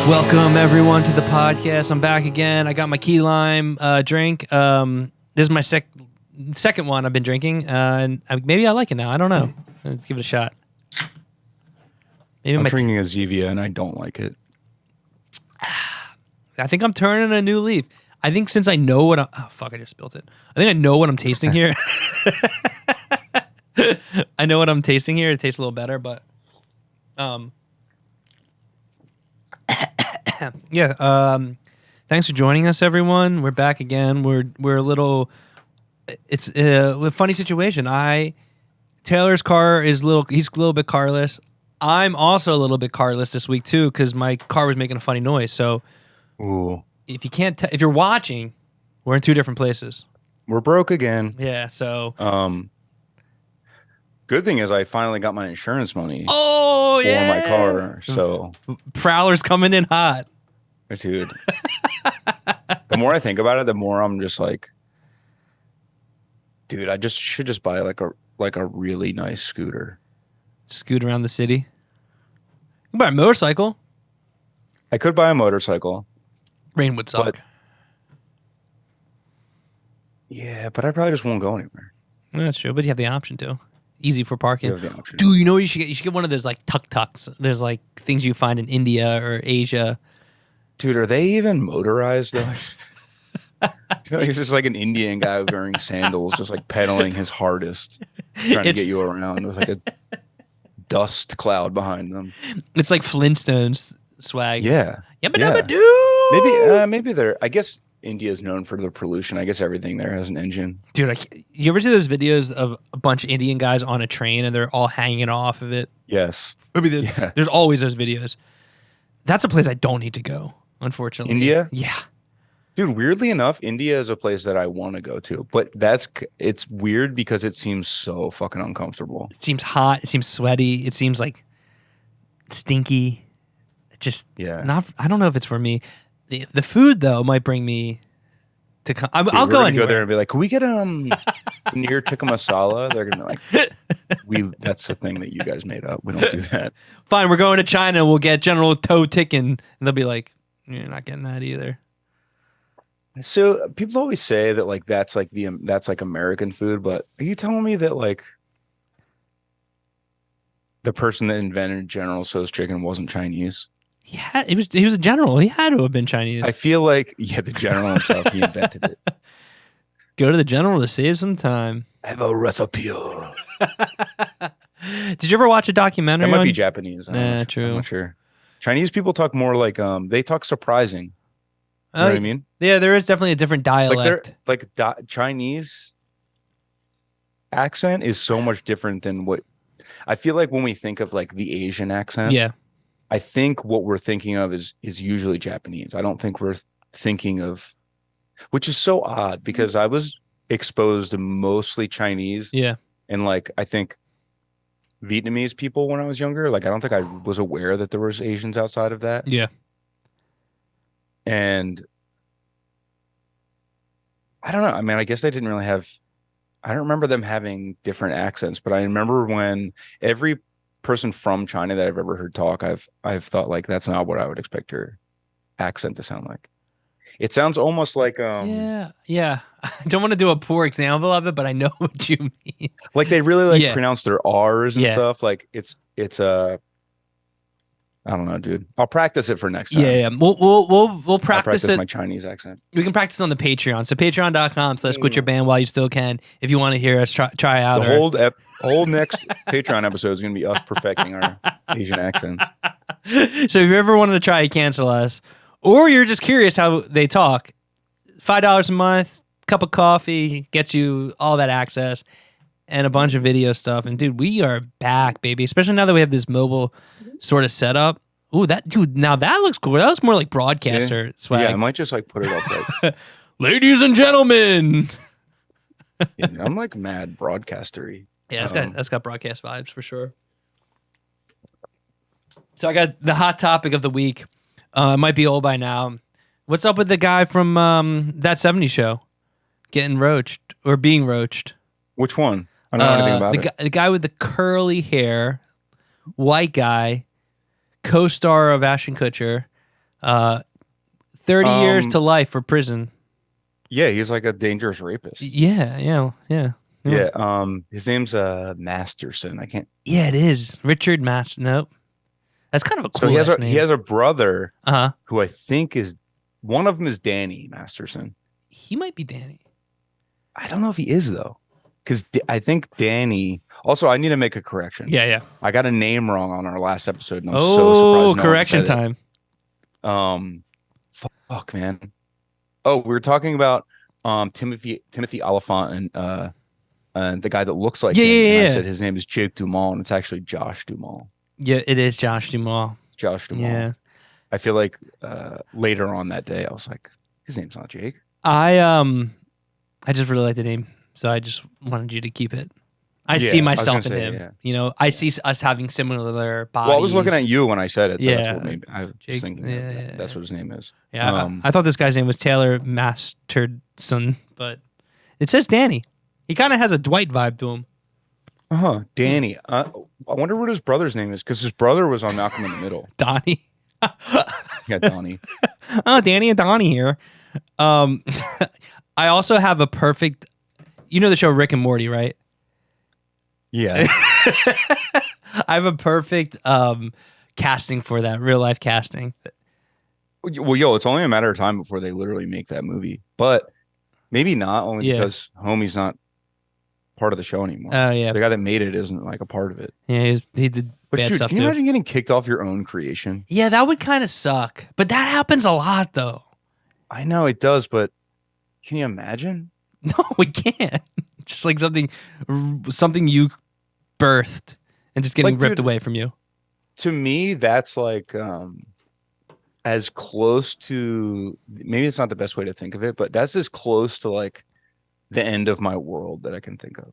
Welcome everyone to the podcast. I'm back again. I got my key lime drink. This is my second one I've been drinking, and maybe I like it now. I don't know. Let's give it a shot. Maybe I'm drinking a Zevia and I don't like it. I think I'm turning a new leaf. I think since I know what I just spilled it. I think I know what I'm tasting here. I know what I'm tasting here. It tastes a little better, but yeah. Thanks for joining us, everyone. We're back again. We're a little. It's a funny situation. Taylor's car is he's a little bit carless. I'm also a little bit carless this week too because my car was making a funny noise. So, ooh, if you can't, if you're watching, we're in two different places. We're broke again. Yeah. So. Good thing is I finally got my insurance money. Oh for yeah. my car. So Prowler's coming in hot. Dude. The more I think about it, the more I'm just like, dude, I should just buy like a really nice scooter. Scoot around the city. You can buy a motorcycle. I could buy a motorcycle. Rain would suck. But I probably just won't go anywhere. That's true, but you have the option to. Easy for parking. You have the option. Dude, you know what you should get? You should get one of those like tuk-tuks. There's like things you find in India or Asia. Dude, are they even motorized though? He's just like an Indian guy wearing sandals, just like pedaling his hardest, trying to get you around with like a dust cloud behind them. It's like Flintstones swag. Yeah. Yabba-dabba-doo! Maybe they're. I guess India is known for the pollution. I guess everything there has an engine. Dude, you ever see those videos of a bunch of Indian guys on a train and they're all hanging off of it? Yes. There's always those videos. That's a place I don't need to go, unfortunately. India? Yeah. Dude, weirdly enough, India is a place that I want to go to, but it's weird because it seems so fucking uncomfortable. It seems hot. It seems sweaty. It seems like stinky. It just I don't know if it's for me. The food though might bring me to come. I'll go anywhere. Go there and be like, can we get near tikka masala? They're gonna be like, that's the thing that you guys made up. We don't do that. Fine, we're going to China. We'll get General Toe Chicken, and they'll be like, you're not getting that either. So people always say that like that's like American food, but are you telling me that like the person that invented General Tso's chicken wasn't Chinese? Yeah, he was a general. He had to have been Chinese. I feel like the general himself, he invented it. Go to the general to save some time. I have a recipe. Did you ever watch a documentary? That might be Japanese. True. I'm not sure. Chinese people talk more like they talk surprising. You know what I mean? Yeah, there is definitely a different dialect. Chinese accent is so much different than what I feel like when we think of like the Asian accent. Yeah. I think what we're thinking of is usually Japanese. I don't think we're thinking of, which is so odd because I was exposed to mostly Chinese. Yeah. And like, I think Vietnamese people when I was younger, like, I don't think I was aware that there was Asians outside of that. Yeah. And I don't know. I mean, I guess they didn't really I don't remember them having different accents, but I remember when every person from China that I've ever heard talk, I've thought like that's not what I would expect your accent to sound like. It sounds almost like yeah. I don't want to do a poor example of it, but I know what you mean. Like they really pronounce their R's and stuff. Like it's I don't know, dude. I'll practice it for next time. Yeah. We'll practice it. My Chinese accent. We can practice on the Patreon. So patreon.com/quit your band while you still can. If you want to hear us try out. The whole next Patreon episode is going to be us perfecting our Asian accents. So if you ever wanted to try to cancel us, or you're just curious how they talk, $5 a month, cup of coffee, gets you all that access and a bunch of video stuff. And dude, we are back, baby. Especially now that we have this mobile sort of setup. Ooh, now that looks cool. That looks more like broadcaster swag. Yeah, I might just like put it up like ladies and gentlemen. I'm like mad broadcastery. Yeah, that's got broadcast vibes for sure. So I got the hot topic of the week. It might be old by now. What's up with the guy from That 70s Show getting roached or being roached? Which one? I don't know anything about it. The guy with the curly hair, white guy, co-star of Ashton Kutcher. Uh, 30 years Um, to life for prison. yeah, he's like a dangerous rapist. Yeah. Yeah. His name's Masterson. I can't. Yeah, it is. Richard Match. Nope. That's kind of a So cool last he name. has a brother Uh-huh. who I think is one of them is Danny Masterson. He might be Danny. I don't know if he is though, because I think Danny. Also, I need to make a correction. Yeah. I got a name wrong on our last episode, and I'm so Oh, surprised no one correction said it. time. Um, fuck, man. Oh, we were talking about Timothy Oliphant and the guy that looks like Yeah, him, yeah, and I yeah. said his name is Jake Dumas, and it's actually Josh Dumas. Yeah, it is Josh Dumas. Josh Dumas. Yeah. I feel like later on that day, I was like, his name's not Jake. I just really like the name, so I just wanted you to keep it. I Yeah, see I was myself in gonna say, him. yeah. You know, I see us having similar bodies. Well, I was looking at you when I said it, so that's Yeah. what made I was Jake- thinking that's what his name is. Yeah, I thought this guy's name was Taylor Masterson, but it says Danny. He kind of has a Dwight vibe to him. Danny. I wonder what his brother's name is, because his brother was on Malcolm in the Middle. Donnie. Yeah, Donnie. Oh, Danny and Donnie here. I also have a perfect. You know the show Rick and Morty, right? Yeah. I have a perfect casting for that, real life casting. Well, yo, it's only a matter of time before they literally make that movie, but maybe not, only Yeah. because Homie's not part of the show anymore. Oh yeah, The guy that made it isn't like a part of it. yeah, he did But bad dude, stuff can you too. imagine getting kicked off your own creation? Yeah, that would kind of suck, but that happens a lot though. I know it does, but can you imagine? No, we can't. Just like something you birthed and just getting Like, ripped dude, away from you. To me, that's like as close to, maybe it's not the best way to think of it, but that's as close to like the end of my world that I can think of.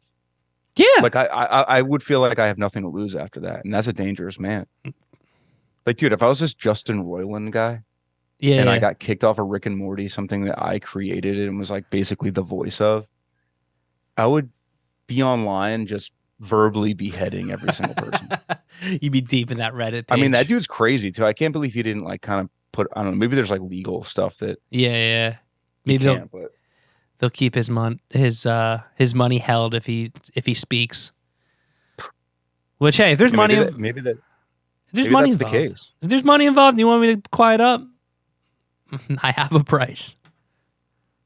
Yeah, Like I would feel like I have nothing to lose after that, and that's a dangerous man. Like, dude, if I was this Justin Roiland guy yeah. and I got kicked off of Rick and Morty, something that I created and was like basically the voice of, I would be online just verbally beheading every single person. You'd be deep in that Reddit page. I mean, that dude's crazy too. I can't believe he didn't like kind of put, I don't know, maybe there's like legal stuff that Yeah. he Maybe can't, but they'll keep his money held if he speaks. Which, hey, if there's money, maybe that if there's maybe money that's the involved, case. if there's money involved, and you want me to quiet up? I have a price.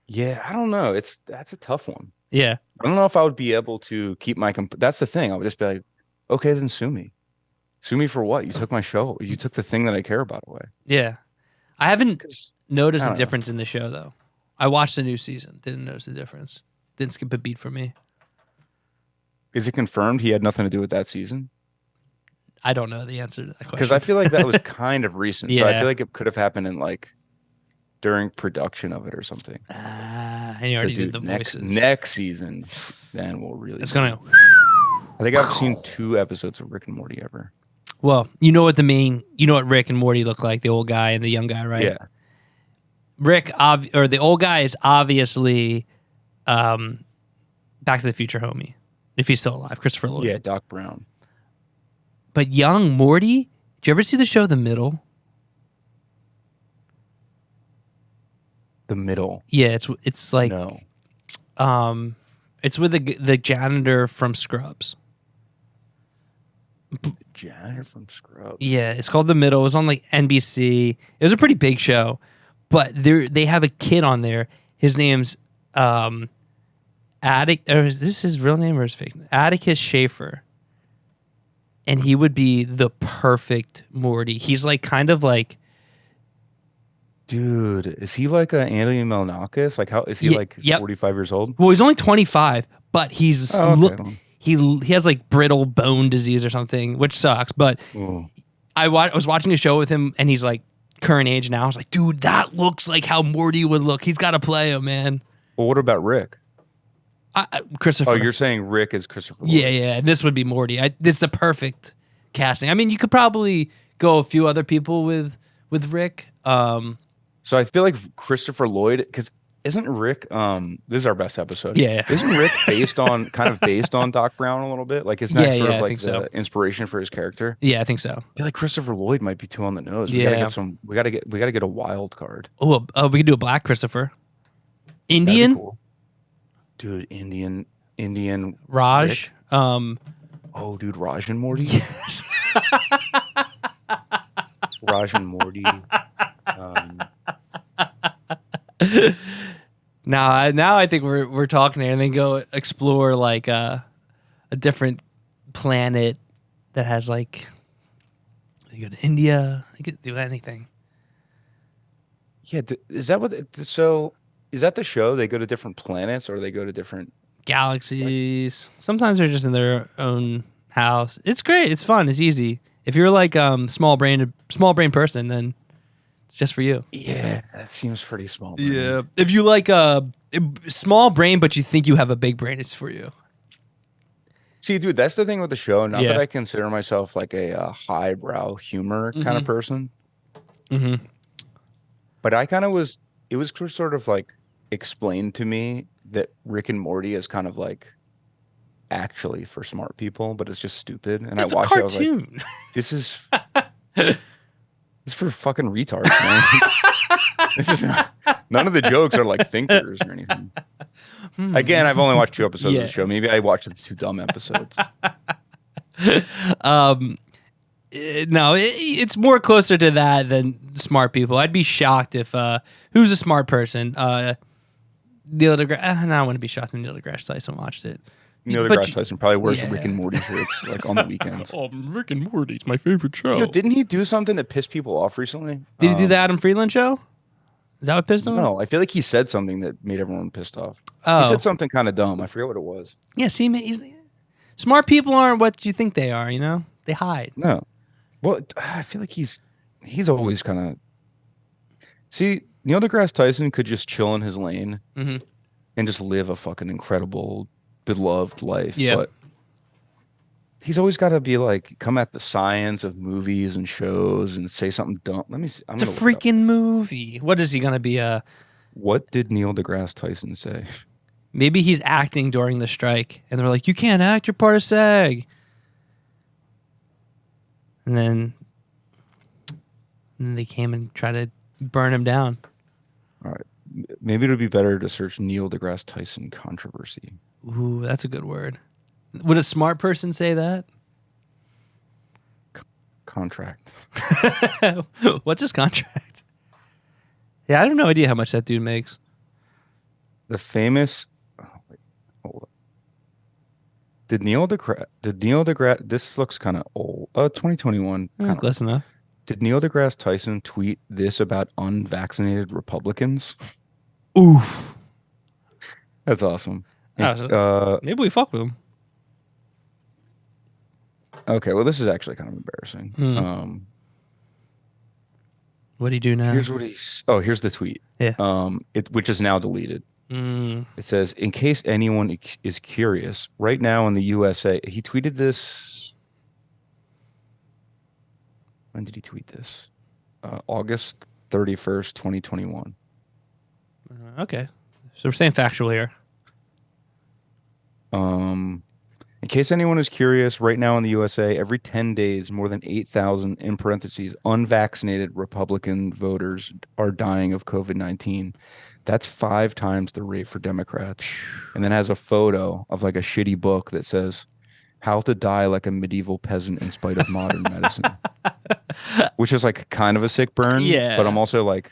Yeah, I don't know. That's a tough one. Yeah, I don't know if I would be able to keep my that's the thing. I would just be like, okay, then sue me. Sue me for what? You took my show. You took the thing that I care about away. yeah. I haven't 'Cause noticed I a don't know. difference in the show though. I watched the new season. Didn't notice the difference. Didn't skip a beat for me. Is it confirmed he had nothing to do with that season? I don't know the answer to that question. Because I feel like that was kind of recent. So I Yeah. feel like it could have happened in like during production of it or something. And you So, already dude, did the next voices. next season, then we'll really. It's see. gonna. I think I've seen 2 episodes of Rick and Morty ever. Well, you know what Rick and Morty look like, the old guy and the young guy, right? Yeah. Rick, or the old guy is obviously Back to the Future homie, if he's still alive, Christopher Lloyd. Yeah, Doc Brown. But young Morty, did you ever see the show The Middle? The Middle. Yeah, it's like No. it's with the janitor from Scrubs. Janitor from Scrubs. Yeah, it's called The Middle. It was on like NBC. It was a pretty big show, but they have a kid on there. His name's Attic, or is this his real name or his fake name? Atticus Schaefer. And he would be the perfect Morty. He's like kind of like Dude, is he like a Andy Milonakis? Like, how is he Ye- like yep. 45 years old? well, he's only 25, but he's Oh, okay. he has like brittle bone disease or something, which sucks. But Ooh. I was watching a show with him, and he's like current age now. I was like, dude, that looks like how Morty would look. He's got to play him, man. Well, what about Rick? Christopher. Oh, you're saying Rick is Christopher Lloyd. Yeah. And this would be Morty. It's the perfect casting. I mean, you could probably go a few other people with Rick. So I feel like Christopher Lloyd, because isn't Rick this is our best episode. Yeah. Isn't Rick based on Doc Brown a little bit? Like isn't that Yeah, sort yeah, of I like think so. the inspiration for his character? Yeah, I think so. I feel like Christopher Lloyd might be too on the nose. Yeah. We gotta get a wild card. Oh, we could do a black Christopher. That'd be Indian cool. Dude, Indian Raj. Rick. Oh, dude, Raj and Morty. Yes. Raj and Morty. Um, Now I think we're talking here, and then go explore like a different planet that has like you go to India. You could do anything. yeah, is that so is that the show? They go to different planets or they go to different like Galaxies. Sometimes they're just in their own house. It's great. It's fun. It's easy. If you're like small brain person, then it's just for you. yeah, that seems pretty small. Yeah. If you like a small brain, but you think you have a big brain, it's for you. See, dude, that's the thing with the show. Not that Yeah. I consider myself like a highbrow humor kind of Mm-hmm. person, Mm-hmm. but I kind of was. It was sort of like explained to me that Rick and Morty is kind of like actually for smart people, but it's just stupid. And I It's a watched it. I was like, cartoon. this is this is for fucking retards, man. This is none of the jokes are like thinkers or anything. Again, I've only watched 2 episodes of Yeah. the show. Maybe I watched the 2 dumb episodes. um, no, it's more closer to that than smart people. I'd be shocked if who's a smart person? Neil deGrasse. No, I wouldn't be shocked if Neil deGrasse Tyson watched it. Neil But deGrasse Tyson probably wears yeah. Rick and Morty shirts like on the weekends. Oh, Rick and Morty's my favorite show. Yo, didn't he do something that pissed people off recently? Did he do the Adam Friedland show? Is that what pissed him off? No, I feel like he said something that made everyone pissed off. He Oh, said something kind of dumb. I forget what it was. yeah. See, smart people aren't what you think they are. You know, they hide. No. Well, I feel like he's always kind of see Neil deGrasse Tyson could just chill in his lane Hmm. and just live a fucking incredible, beloved life. Yeah. But he's always got to be like come at the science of movies and shows and say something dumb. Let me see. I'm It's a gonna look it up. freaking movie. What is he gonna be? What did Neil deGrasse Tyson say? Maybe he's acting during the strike, and they're like, "You can't act. You're part of SAG." And then they came and tried to burn him down. All right. Maybe it would be better to search Neil deGrasse Tyson controversy. Ooh, that's a good word. Would a smart person say that? Contract. What's his contract? Yeah, I have no idea how much that dude makes. The famous. Oh, wait, hold up. Did Neil deGrasse? This looks kind of old. 2021. Kind of. Close enough. Did Neil deGrasse Tyson tweet this about unvaccinated Republicans? Oof. That's awesome. Oh, maybe we fuck with him. Okay, well, this is actually kind of embarrassing. What do you do now? Here's the tweet. Yeah. Which is now deleted. Mm. It says, in case anyone is curious, right now in the USA, he tweeted this. When did he tweet this? August 31st, 2021. Okay. So we're staying factual here. In case anyone is curious, right now in the USA, every 10 days, more than 8,000, in parentheses, unvaccinated Republican voters are dying of COVID-19. That's 5 times the rate for Democrats. And then has a photo of like a shitty book that says, How to Die Like a Medieval Peasant in Spite of Modern Medicine. Which is like kind of a sick burn. Yeah. But I'm also like,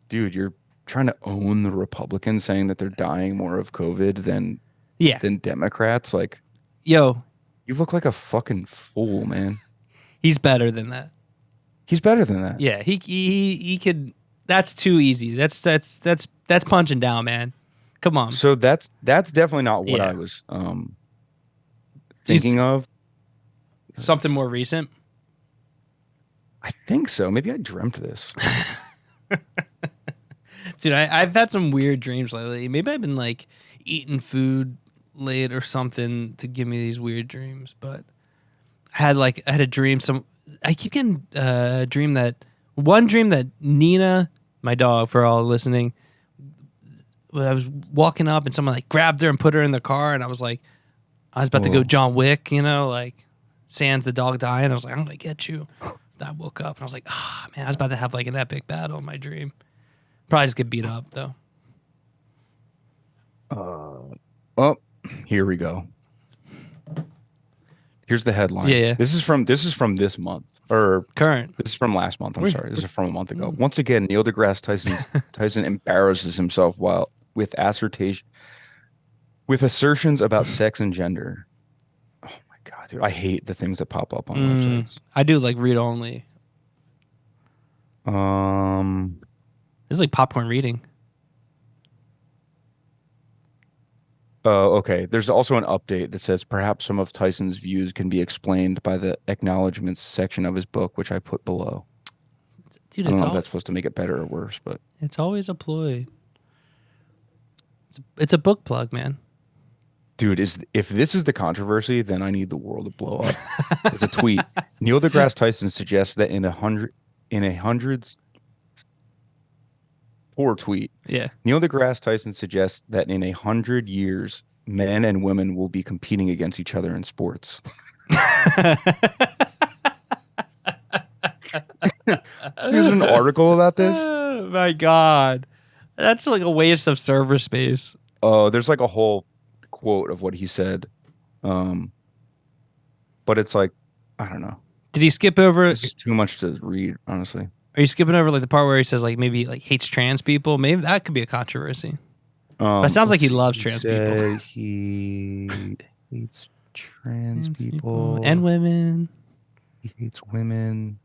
dude, you're trying to own the Republicans saying that they're dying more of COVID than Democrats. Like, yo, you look like a fucking fool, man. He's better than that. He's better than that. Yeah, he could. That's too easy. That's punching down, man. Come on. So that's definitely not what I was thinking of. Something more recent. I think so. Maybe I dreamt this. Dude, I've had some weird dreams lately. Maybe I've been like eating food late or something to give me these weird dreams. But I had a dream. I keep getting one dream that Nina, my dog, for all listening, I was walking up and someone like grabbed her and put her in the car, and I was like, I was about to go Oh, John Wick, like Sans the dog dying. I was like, I'm gonna get you. Then I woke up and I was like, man, I was about to have like an epic battle in my dream. Probably just get beat up though. oh, here we go. Here's the Yeah, headline. yeah. This is from this month, or Current. this is from last month. I'm sorry. This is from a month ago. Mm. Once again, Neil deGrasse Tyson embarrasses himself while with assertions about sex and gender. Oh my God, dude. I hate the things that pop up on websites. I do like read only. Um, This is like popcorn reading. okay. There's also an update that says perhaps some of Tyson's views can be explained by the acknowledgments section of his book, which I put below. Dude, I don't know if that's supposed to make it better or worse, but it's always a ploy. It's a book plug, man. dude, if this is the controversy, then I need the world to blow up. There's a tweet. Neil deGrasse Tyson suggests that in a hundreds poor tweet. Yeah. Neil deGrasse Tyson suggests that in 100 years, men and women will be competing against each other in sports. There's an article about this. Oh my God. That's like a waste of server space. Oh, there's like a whole quote of what he said. But it's like, I don't know. Did he skip over? It's just too much to read, honestly. Are you skipping over like the part where he says like maybe like hates trans people? Maybe that could be a controversy. But it sounds like he loves trans people. He hates trans people And women. He hates women.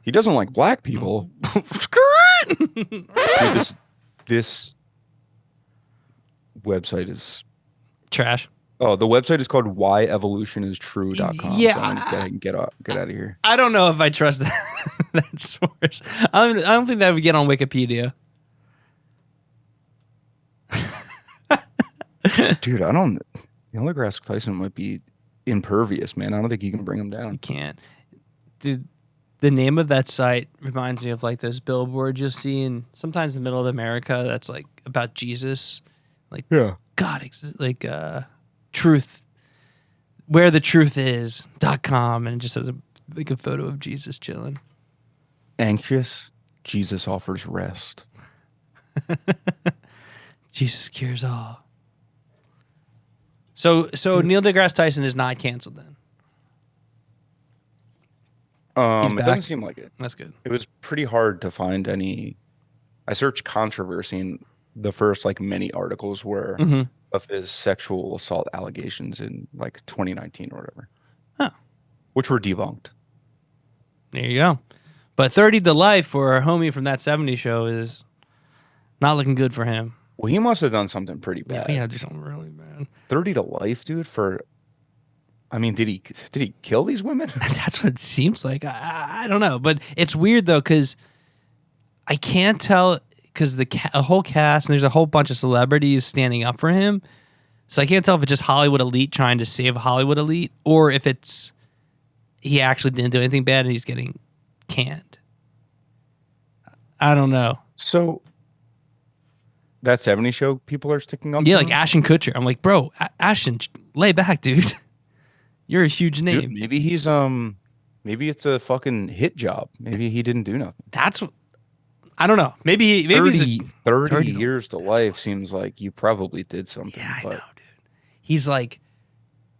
He doesn't like black people. Dude, this website is Trash. Oh, the website is called whyevolutionistrue.com. Yeah, so I'm gonna get out of here. I don't know if I trust that source. I don't think that would get on Wikipedia. Dude, I don't. Neil deGrasse Tyson might be impervious, man. I don't think you can bring him You down. can't. Dude, the name of that site reminds me of like those billboards you'll see in sometimes the middle of America that's like about Jesus. Like, Yeah. God, like truth, where the truth is.com, and it just has like a photo of Jesus chilling. Anxious, Jesus offers rest. Jesus cures all. So Neil deGrasse Tyson is not canceled then. He's It back? doesn't seem like it. That's good. It was pretty hard to find any. I searched controversy, and the first like many articles were of his sexual assault allegations in like 2019 or whatever. Huh. Which were debunked. There you go. But 30 to life for our homie from that 70s show is not looking good for him. Well, he must have done something pretty Yeah, bad. he had to do something really bad. 30 to life, dude, I mean, did he kill these women? That's what it seems like. I don't know. But it's weird, though, because I can't tell, because a whole cast, and there's a whole bunch of celebrities standing up for him. So I can't tell if it's just Hollywood elite trying to save Hollywood elite, or if it's he actually didn't do anything bad and he's getting canned. I don't know. So that 70 show people are sticking up Yeah, for like him? Ashton Kutcher. I'm like, bro, Ashton, lay back, dude. You're a huge name. Dude, maybe it's a fucking hit job. Maybe he didn't do nothing. I don't know. Maybe 30 years to life seems like you probably did something. Yeah, I but know, dude. He's like,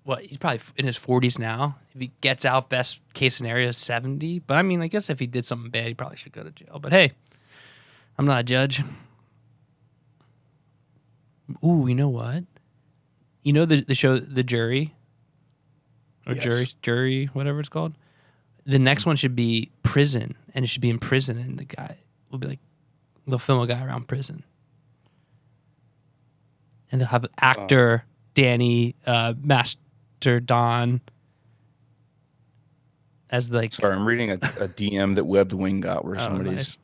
what? He's probably in his 40s now. If he gets out, best case scenario is 70. But I mean, I guess if he did something bad, he probably should go to jail. But hey, I'm not a judge. Ooh, you know what? You know the show The Jury? Or Yes. jury, whatever it's called? The next one should be prison, and it should be in prison, and the guy will be like, they'll film a guy around prison. And they'll have actor Danny, Master Don as like. Sorry, I'm reading a DM that Webbed Wing got where Oh, somebody's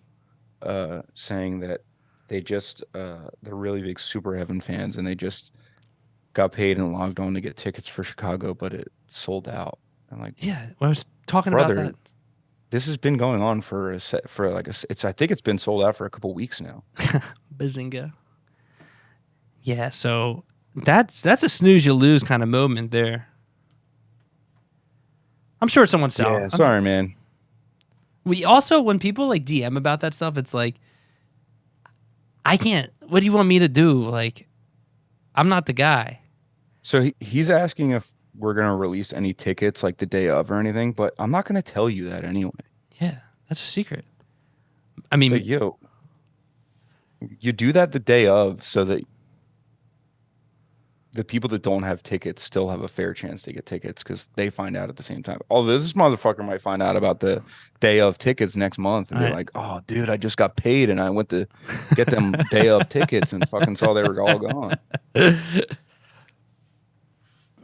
saying that they're really big Super Heaven fans and they just got paid and logged on to get tickets for Chicago, but it sold out. I'm like, Yeah, I was talking brother, about that. this has been going on I think it's been sold out for a couple weeks now. Bazinga. Yeah, so that's a snooze you lose kind of moment there. I'm sure someone's selling. Yeah, sorry, man. We also, when people like DM about that stuff, it's like, I can't. What do you want me to do? Like, I'm not the guy. So he's asking if we're gonna release any tickets like the day of or anything, but I'm not gonna tell you that anyway. Yeah, that's a secret. I It's like, mean, yo, you do that the day of so that the people that don't have tickets still have a fair chance to get tickets because they find out at the same time. Although this motherfucker might find out about the day of tickets next month and be I, like, "Oh, dude, I just got paid and I went to get them day of tickets and fucking saw they were all gone."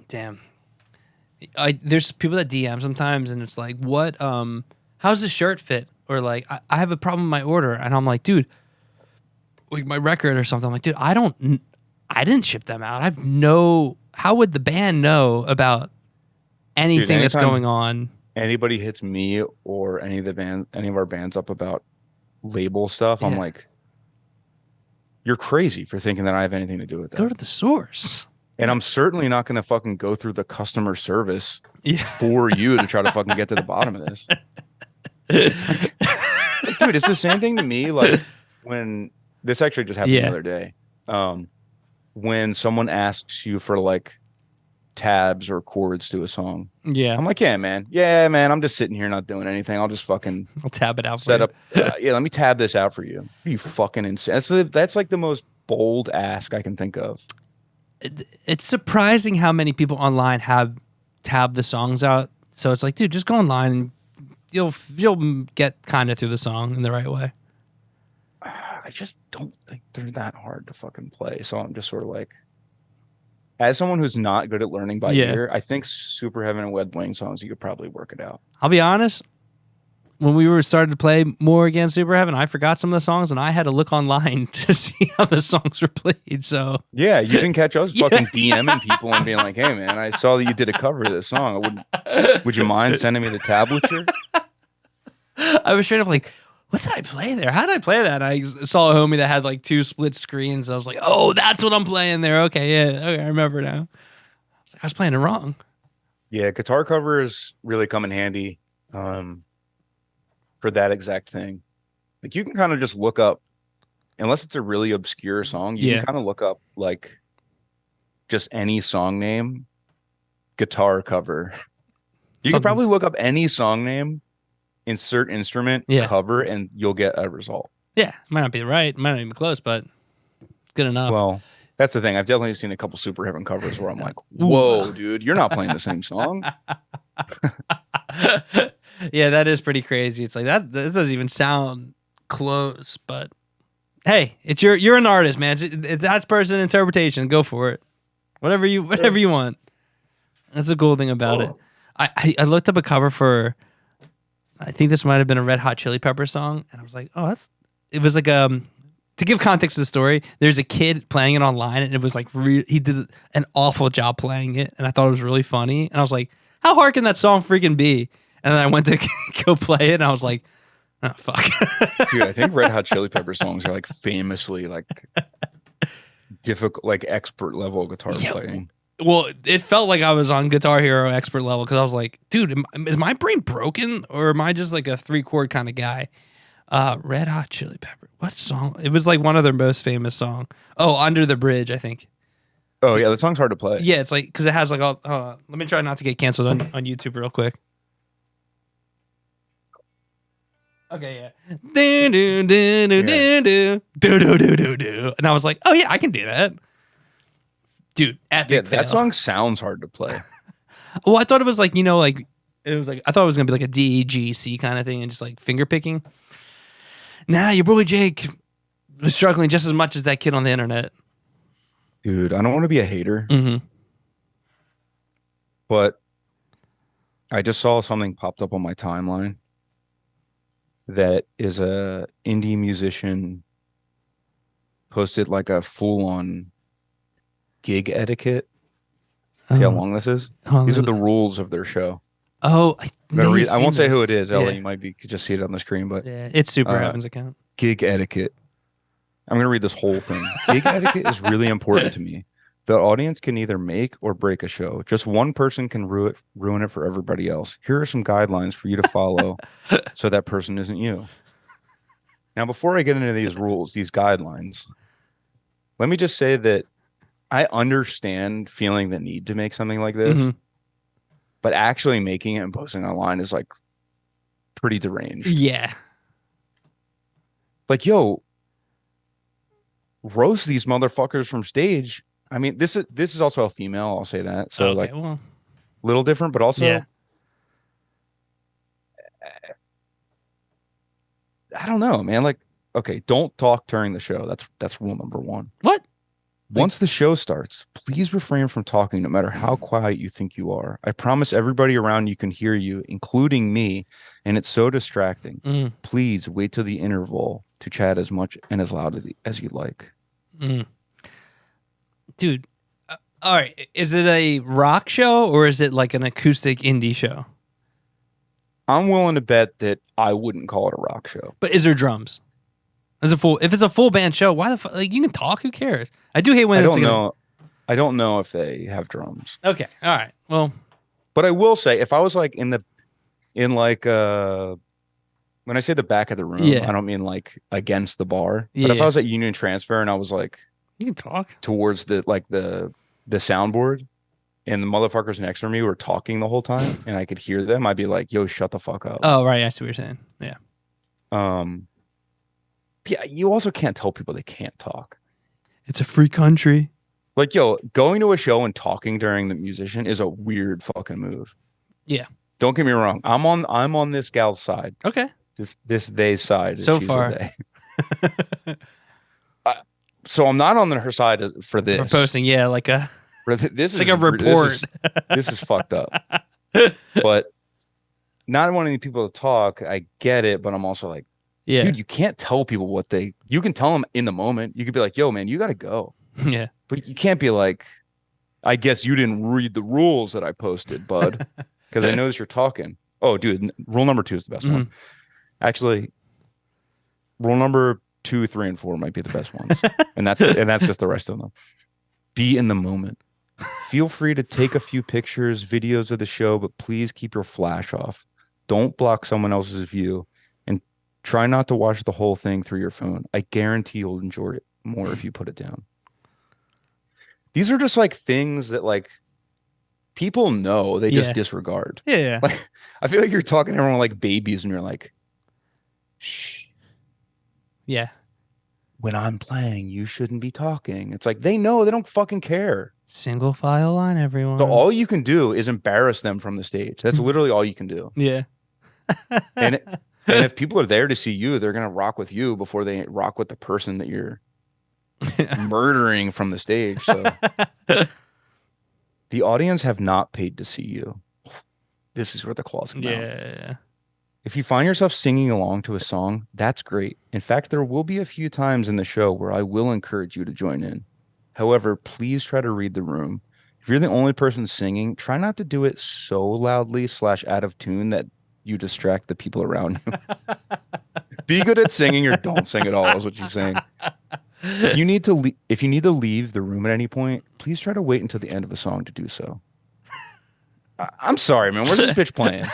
damn. There's people that DM sometimes, and it's like, what? How's the shirt fit? Or like, I have a problem with my order, and I'm like, dude, like my record or something. I'm like, dude, I didn't ship them out. I've no. How would the band know about Dude, anything that's going anytime on? anybody hits me or any of our bands up about label stuff, I'm Yeah, like, "You're crazy for thinking that I have anything to do with go that." to the source. And I'm certainly not going to fucking go through the customer service Yeah. for you to try to fucking get to the bottom of this. Like, dude, it's the same thing to me. Like when this actually just happened the Yeah. other day. When someone asks you for like tabs or chords to a song, Yeah. I'm like, yeah, man, I'm just sitting here not doing anything. I'll just fucking I'll tab it out for set you. up. Yeah, let me tab this out for you. Are you fucking insane? That's like the most bold ask I can think of. It's surprising how many people online have tabbed the songs out. So it's like, dude, just go online and you'll get kind of through the song in the right way. I just don't think they're that hard to fucking play. So I'm just sort of like, as someone who's not good at learning by Yeah. ear, I think Super Heaven and Wed Wing songs, you could probably work it out. I'll be honest. When we were started to play more again Super Heaven, I forgot some of the songs and I had to look online to see how the songs were played. So Yeah, you didn't catch us yeah. fucking DMing people and being like, "Hey, man, I saw that you did a cover of this song. Would you mind sending me the tablature?" I was straight up like, what did I play there? How did I play that? I saw a homie that had like 2 split screens. I was like, oh, that's what I'm playing there. Okay, yeah, okay, I remember now. I was playing it wrong. Yeah, guitar covers really come in handy for that exact thing. Like you can kind of just look up, unless it's a really obscure song, you Yeah. can kind of look up like just any song name, guitar cover. You could probably look up any song name, insert instrument, Yeah. cover, and you'll get a result. Yeah, might not be right, might not even be close, but good enough. Well, that's the thing. I've definitely seen a couple Super Heaven covers where I'm like, whoa, dude, you're not playing the same song. Yeah, that is pretty crazy. It's like that doesn't even sound close, but hey, you're an artist, man. It's that's person interpretation. Go for it. Whatever you want. That's the cool thing about it. I looked up a cover for, I think this might have been a Red Hot Chili Pepper song, and I was like, oh, it was like to give context to the story, there's a kid playing it online, and it was like he did an awful job playing it, and I thought it was really funny, and I was like, how hard can that song freaking be? And then I went to go play it, and I was like, oh fuck. Dude, I think Red Hot Chili Pepper songs are like famously like difficult, like expert level guitar playing. Well, it felt like I was on Guitar Hero expert level because I was like, dude, is my brain broken or am I just like a 3-chord kind of guy? Red Hot Chili Pepper. What song? It was like one of their most famous song. Oh, Under the Bridge, I think. Oh yeah, the song's hard to play. Yeah, it's like because it has like all. Let me try not to get canceled on YouTube real quick. Okay, yeah. Do do do do do do do do do do, and I was like, oh yeah, I can do that, dude. Epic. Yeah, that fail. song sounds hard to play. Well, I thought it was like like it was like I thought it was gonna be like a D G C kind of thing and just like finger picking. Nah, your boy Jake was struggling just as much as that kid on the internet. Dude, I don't want to be a hater, Mm-hmm. but I just saw something popped up on my timeline that is a indie musician posted like a full-on gig etiquette. See how long this is? These are the rules of their show. Oh, I won't say who it is. Yeah. You might could just see it on the screen, but Yeah, it's Super Heaven's account. gig etiquette. I'm going to read this whole thing. Gig etiquette is really important to me. The audience can either make or break a show. Just one person can ruin it for everybody else. Here are some guidelines for you to follow so that person isn't you. Now, before I get into these rules, these guidelines, let me just say that I understand feeling the need to make something like this, but actually making it and posting online is like pretty deranged. Yeah. Like, yo, roast these motherfuckers from stage. I mean, this is also a female, I'll say that. So Okay, like a little different, but also yeah. I don't know, man. Like, okay, don't talk during the show. That's rule number one. What? Once the show starts, please refrain from talking no matter how quiet you think you are. I promise everybody around you can hear you, including me, and it's so distracting. Please wait till the interval to chat as much and as loud as you like. Dude, all right. Is it a rock show or is it like an acoustic indie show? I'm willing to bet that I wouldn't call it a rock show. But is there drums? If it's a full band show, why the fuck? Like, you can talk. Who cares? I do hate when I don't know. I don't know if they have drums. Okay, all right. Well, but I will say, if I was like when I say the back of the room, I don't mean like against the bar. But if I was at Union Transfer and I was like, you can talk towards the soundboard, and the motherfuckers next to me were talking the whole time, and I could hear them, I'd be like, "Yo, shut the fuck up." Oh, right. I see what you're saying. Yeah. Yeah, you also can't tell people they can't talk. It's a free country. Like, yo, going to a show and talking during the musician is a weird fucking move. Yeah. Don't get me wrong. I'm on this gal's side. Okay. This they side. So far. So I'm not on her side for this. For posting, yeah, like a this it's like a report. This is fucked up. But not wanting people to talk, I get it, but I'm also like, dude, you can't tell people you can tell them in the moment. You could be like, yo, man, you got to go. Yeah. But you can't be like, I guess you didn't read the rules that I posted, bud, because I noticed you're talking. Oh, dude, rule number 2 is the best one. Actually, rule number 2, 3, and 4 might be the best ones. and that's just the rest of them. Be in the moment. Feel free to take a few pictures, videos of the show, but please keep your flash off. Don't block someone else's view. Try not to watch the whole thing through your phone. I guarantee you'll enjoy it more if you put it down. These are just like things that like people know, they just disregard. Yeah. Like, I feel like you're talking to everyone like babies and you're like, shh. Yeah. When I'm playing, you shouldn't be talking. It's like they know, they don't fucking care. Single file line, everyone. So all you can do is embarrass them from the stage. That's literally all you can do. Yeah. And if people are there to see you, they're going to rock with you before they rock with the person that you're murdering from the stage. So the audience have not paid to see you. This is where the claws come out. Yeah. If you find yourself singing along to a song, that's great. In fact, there will be a few times in the show where I will encourage you to join in. However, please try to read the room. If you're the only person singing, try not to do it so loudly / out of tune that you distract the people around you. Be good at singing or don't sing at all is what she's saying. If you need to leave the room at any point, please try to wait until the end of the song to do so. I'm sorry, man. Where's this bitch playing?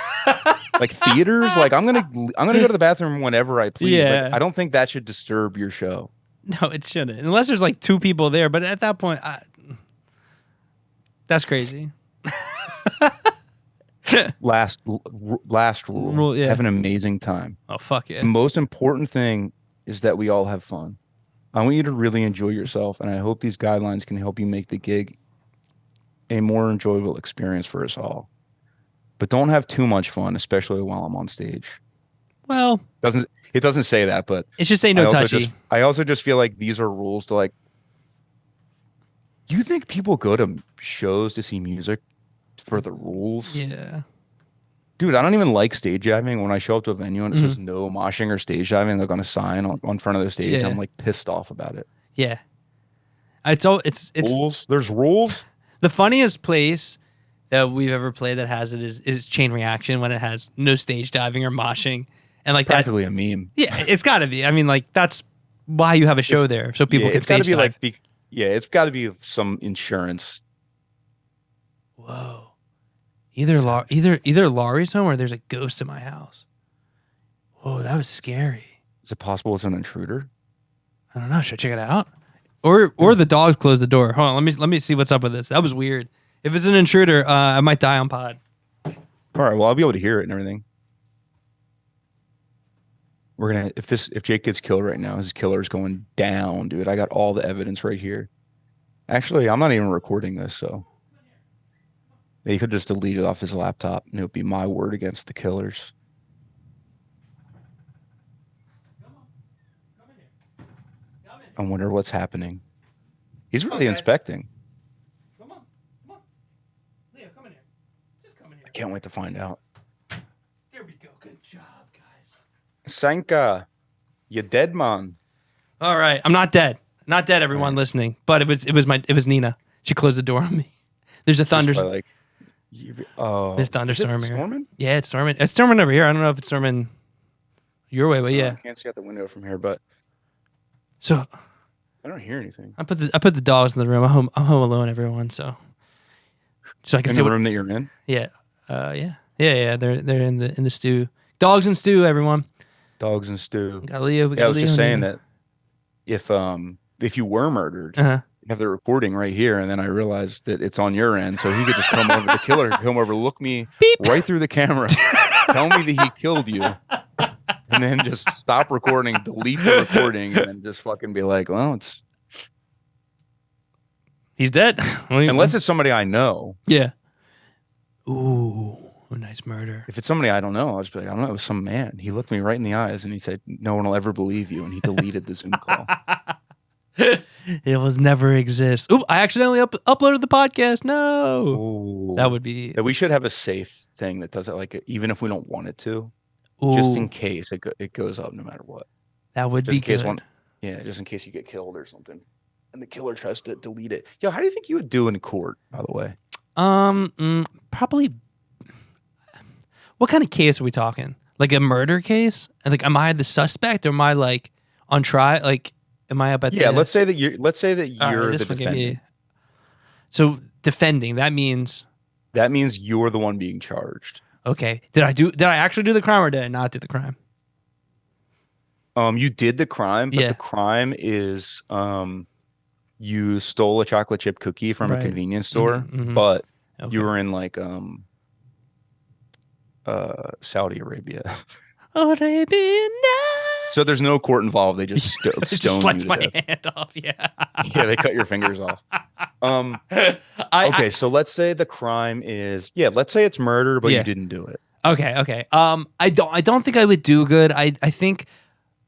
Like theaters? Like I'm gonna go to the bathroom whenever I please. Yeah. Like, I don't think that should disturb your show. No, it shouldn't. Unless there's like 2 people there. But at that point, that's crazy. Last rule. Have an amazing time. Oh, fuck yeah. The most important thing is that we all have fun. I want you to really enjoy yourself, and I hope these guidelines can help you make the gig a more enjoyable experience for us all. But don't have too much fun, especially while I'm on stage. Well, it doesn't say that, but it should say no touchy. I also just feel like these are rules to like. Do you think people go to shows to see music for the rules? Yeah. Dude, I don't even like stage diving. When I show up to a venue and it says no moshing or stage diving, they're going to sign on front of the stage. I'm like pissed off about it. Yeah. It's rules. There's rules. The funniest place that we've ever played that has it is Chain Reaction when it has no stage diving or moshing. And like practically a meme. Yeah, it's got to be. I mean, like that's why you have a show It's there so people yeah, can it's got to stage be dive. like yeah, it's got to be some insurance. Whoa. Either Laurie's home or there's a ghost in my house. Whoa, that was scary. Is it possible it's an intruder? I don't know. Should I check it out? Or the dogs closed the door. Hold on, let me see what's up with this. That was weird. If it's an intruder, I might die on pod. All right, well, I'll be able to hear it and everything. We're gonna if Jake gets killed right now, his killer's going down, dude. I got all the evidence right here. Actually, I'm not even recording this, so he could just delete it off his laptop, and it would be my word against the killers. I wonder what's happening. He's really inspecting. Come on. Leo, come in here. Just come in here. I can't wait to find out. There we go. Good job, guys. Sanka, you dead, man. All right. I'm not dead. Not dead, everyone listening. But it was Nina. She closed the door on me. There's a thunderstorm. Like, There's thunderstorm here. Storming? Yeah, it's storming. It's storming over here. I don't know if it's storming your way, but yeah. I can't see out the window from here, but So I don't hear anything. I put the dogs in the room. I'm home alone, everyone. So I can In see the room that you're in? Yeah. Yeah. They're in the stew. Dogs and stew, everyone. Dogs and stew. Got Leo. Yeah, I was just saying that if you were murdered, Uh-huh. you have the recording right here, and then I realized that it's on your end, so he could just come over. The killer could come over, look me right through the camera, tell me that he killed you, and then just stop recording, delete the recording, and then just fucking be like, well, He's dead. unless it's somebody I know. Yeah. Ooh, a nice murder. If it's somebody I don't know, I'll just be like, I don't know, it was some man. He looked me right in the eyes and he said, no one will ever believe you, and he deleted the Zoom call. It will never exist. Ooh, I accidentally uploaded the podcast. No. Ooh. That would be. That we should have a safe thing that does it, like even if we don't want it to, Ooh, just in case it goes up no matter what. that would Just be in case good. just in case you get killed or something, and the killer tries to delete it. Yo, how do you think you would do in court? By the way, Probably. What kind of case are we talking? Like a murder case? And like, am I the suspect or am I like on trial? Like, am I up at yeah. the? Let's say that you're All right, the this one gave defendant. me- So defending, that means That means you're the one being charged. okay. Did I actually do the crime or did I not do the crime? You did the crime, but Yeah. the crime is you stole a chocolate chip cookie from a Right. convenience store, Mhm. but Okay. you were in like Saudi Arabia. Arabian Nights. So there's no court involved. They just It stone just you slice to my death. hand off. Yeah. Yeah, they cut your fingers off. Okay, so let's say the crime is let's say it's murder, but Yeah. you didn't do it. Okay. I don't think I would do good. I think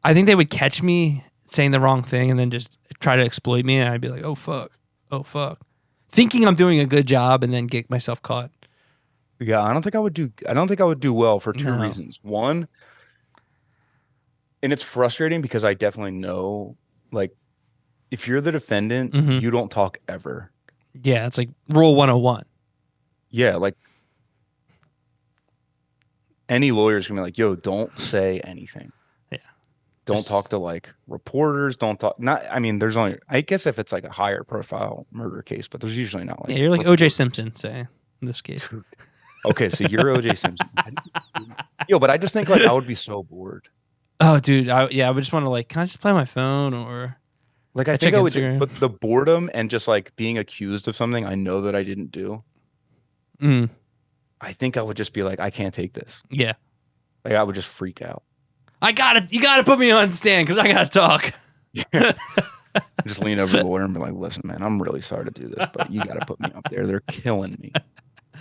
they would catch me saying the wrong thing and then just try to exploit me, and I'd be like, oh fuck, thinking I'm doing a good job and then get myself caught. Yeah, I don't think I would do well for two No. reasons. One, and it's frustrating because I definitely know, like, if you're the defendant, Mhm. you don't talk ever. Yeah, it's like rule 101. Yeah, like any lawyer's gonna be like, yo, don't say anything. Yeah. Don't Just- talk to like reporters. Don't talk. Not. I mean, there's only. I guess if it's like a higher profile murder case, but there's usually not like. Yeah, you're like O.J. Simpson, say in this case. Dude. Okay, so you're O.J. Simpson. Yo, but I just think like I would be so bored. Oh, dude, I would just want to like, can I just play my phone or? Like I I think check I would, Instagram. but the boredom and just like being accused of something I know that I didn't do. Mm, I think I would just be like, I can't take this. yeah, Like I would just freak out. you gotta put me on stand because I gotta talk. Just lean over the lawyer and be like, listen, man, I'm really sorry to do this, but you got to put me up there. They're killing me.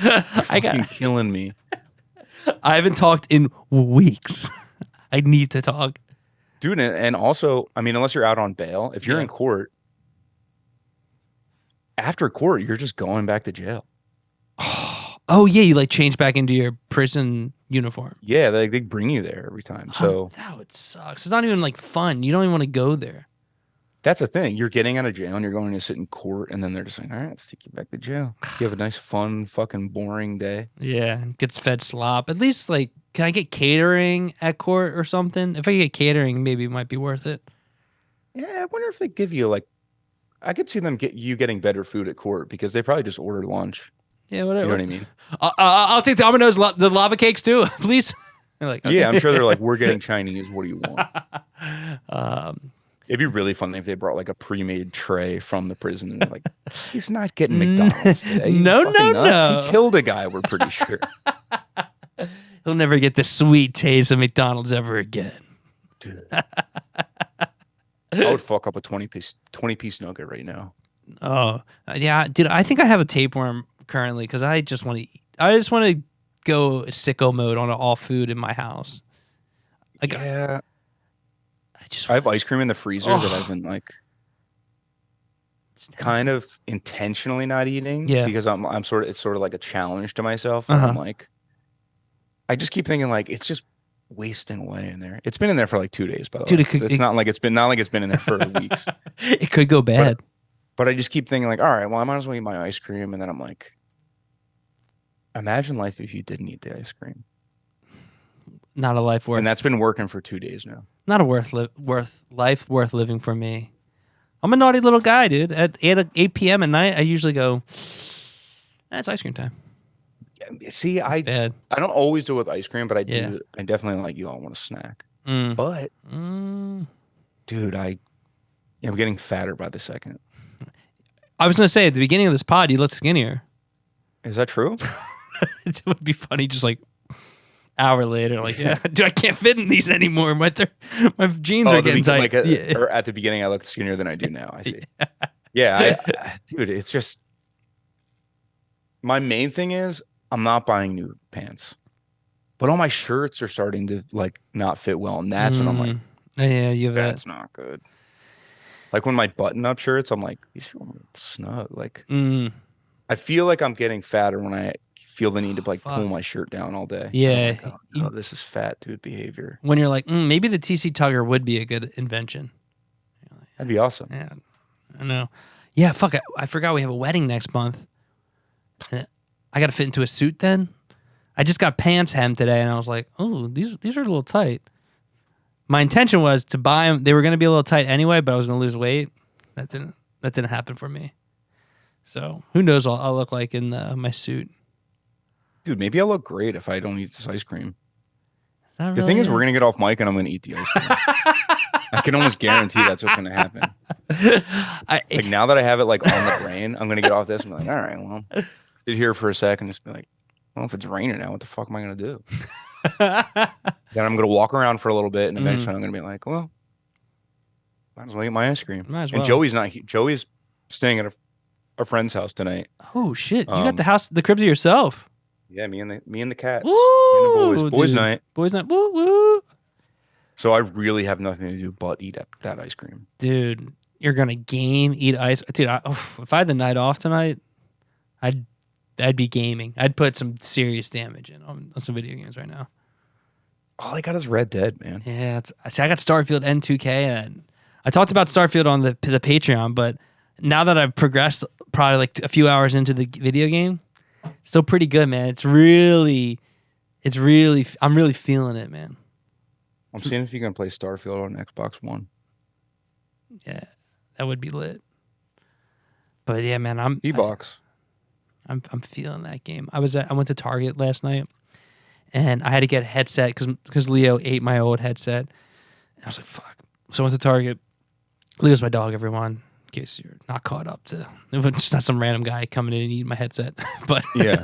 I Fucking killing me. I haven't talked in weeks. I need to talk. Dude, and also, I mean, unless you're out on bail, if you're Yeah. in court, after court, you're just going back to jail. Oh yeah, you like change back into your prison uniform. Yeah, they bring you there every time. So That would suck. It's not even like fun. You don't even want to go there. that's the thing. You're getting out of jail and you're going to sit in court, and then they're just like, all right, let's take you back to jail. You have a nice, fun, fucking boring day. Yeah, gets fed slop. At least like, can I get catering at court or something? If I get catering, maybe it might be worth it. Yeah, I wonder if they give you like. I could see them getting better food at court because they probably just order lunch. Yeah, You whatever. know what I mean? I'll take the Domino's, the lava cakes too, please. They're like, Yeah, I'm okay. sure they're like, we're getting Chinese. What do you want? um, It'd be really funny if they brought like a pre-made tray from the prison and they're like, he's not getting no, McDonald's today. You no, fucking nuts. He no. killed a guy, we're pretty sure. He'll never get the sweet taste of McDonald's ever again. Dude. I would fuck up a 20-piece nugget right now. Oh, yeah, dude. I think I have a tapeworm currently because I just want to. I just want to go sicko mode on all food in my house. Like, Yeah. I have ice cream in the freezer that I've been like kind of intentionally not eating. Yeah. Because it's sort of like a challenge to myself. Where I'm like, I just keep thinking like it's just wasting away in there. It's been in there for like 2 days, by the way. It's not like it's been in there for weeks. It could go bad. But I just keep thinking like, all right, well, I might as well eat my ice cream. And then I'm like, imagine life if you didn't eat the ice cream. Not a life worth. And that's been working for 2 days now. Not a life worth living for me. I'm a naughty little guy, dude. At 8 p.m. at night, I usually go, it's ice cream time. See, I don't always do it with ice cream, but I do. Yeah. I definitely like, I want a snack. But, dude, I'm getting fatter by the second. I was going to say, at the beginning of this pod, you look skinnier. Is that true? It would be funny just like hour later, like, yeah, dude, I can't fit in these anymore. My jeans are getting tight. Or at the beginning, I looked skinnier than I do now. I see. Dude, it's just, my main thing is I'm not buying new pants. But all my shirts are starting to like not fit well. And that's when I'm like, yeah, that's not good. Like when my button-up shirts, I'm like, these feel snug. Like, I feel like I'm getting fatter when I feel the need to like pull my shirt down all day. Yeah. Like, oh, this is fat dude behavior. When you're like, maybe the TC Tugger would be a good invention. That'd be awesome. Yeah, I know. Yeah, fuck. I forgot we have a wedding next month. I got to fit into a suit then. I just got pants hemmed today, and I was like, oh, these are a little tight. My intention was to buy them. They were going to be a little tight anyway, but I was going to lose weight. That didn't happen for me. So who knows what I'll look like in my suit. Dude, maybe I'll look great if I don't eat this ice cream. Really the thing is, we're going to get off mic and I'm going to eat the ice cream. I can almost guarantee that's what's going to happen. Now that I have it like on the brain, I'm going to get off this and be like, all right, well, sit here for a second and just be like, well, if it's raining now, what the fuck am I going to do? Then I'm going to walk around for a little bit and eventually I'm going to be like, well, might as well eat my ice cream. And Joey's not here. Joey's staying at a friend's house tonight. Oh shit! You got the crib to yourself. Yeah, me and the cat. Woo, me and the boys night. Boys night. Woo woo. So I really have nothing to do but eat that ice cream. Dude, you're gonna eat ice. Dude, if I had the night off tonight, I'd be gaming. I'd put some serious damage in on some video games right now. All I got is Red Dead, man. Yeah, I got Starfield and 2K, and I talked about Starfield on the Patreon, but now that I've progressed probably like a few hours into the video game, it's still pretty good, man. I'm really feeling it, man. I'm seeing if you can play Starfield on Xbox One. Yeah, that would be lit. But yeah, man, I'm feeling that game. I went to Target last night, and I had to get a headset because Leo ate my old headset. And I was like, fuck. So I went to Target. Leo's my dog, everyone. In case you're not caught up to, it's not some random guy coming in and eating my headset. But yeah,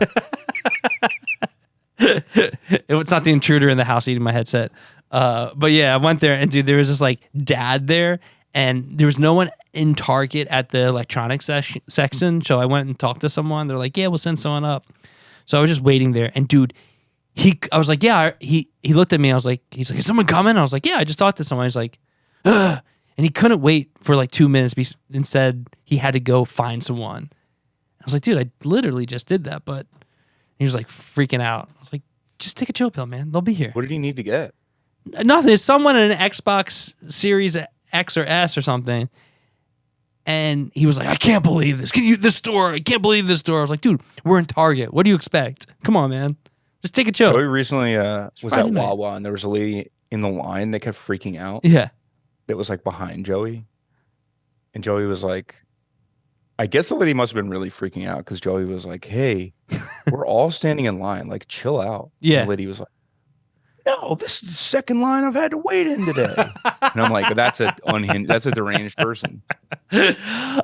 it's not the intruder in the house eating my headset. But yeah, I went there and dude, there was this like dad there, and there was no one in Target at the electronics section. So I went and talked to someone. They're like, yeah, we'll send someone up. So I was just waiting there, and dude, I was like, yeah. He looked at me. He's like, is someone coming? I was like, yeah, I just talked to someone. He's like, ugh. And he couldn't wait for like 2 minutes. Instead, he had to go find someone. I was like, dude, I literally just did that. But he was like freaking out. I was like, just take a chill pill, man. They'll be here. What did he need to get? Nothing. There's someone in an Xbox Series X or S or something. And he was like, I can't believe this. This store. I can't believe this store. I was like, dude, we're in Target. What do you expect? Come on, man. Just take a chill. Joey recently was at Wawa, and there was a lady in the line that kept freaking out. Yeah. That was like behind Joey. And Joey was like, I guess the lady must have been really freaking out because Joey was like, "Hey, we're all standing in line. Like, chill out." And the Yeah. lady was like, "No, this is the second line I've had to wait in today." And I'm like, "That's a unhinged. That's a deranged person." They I've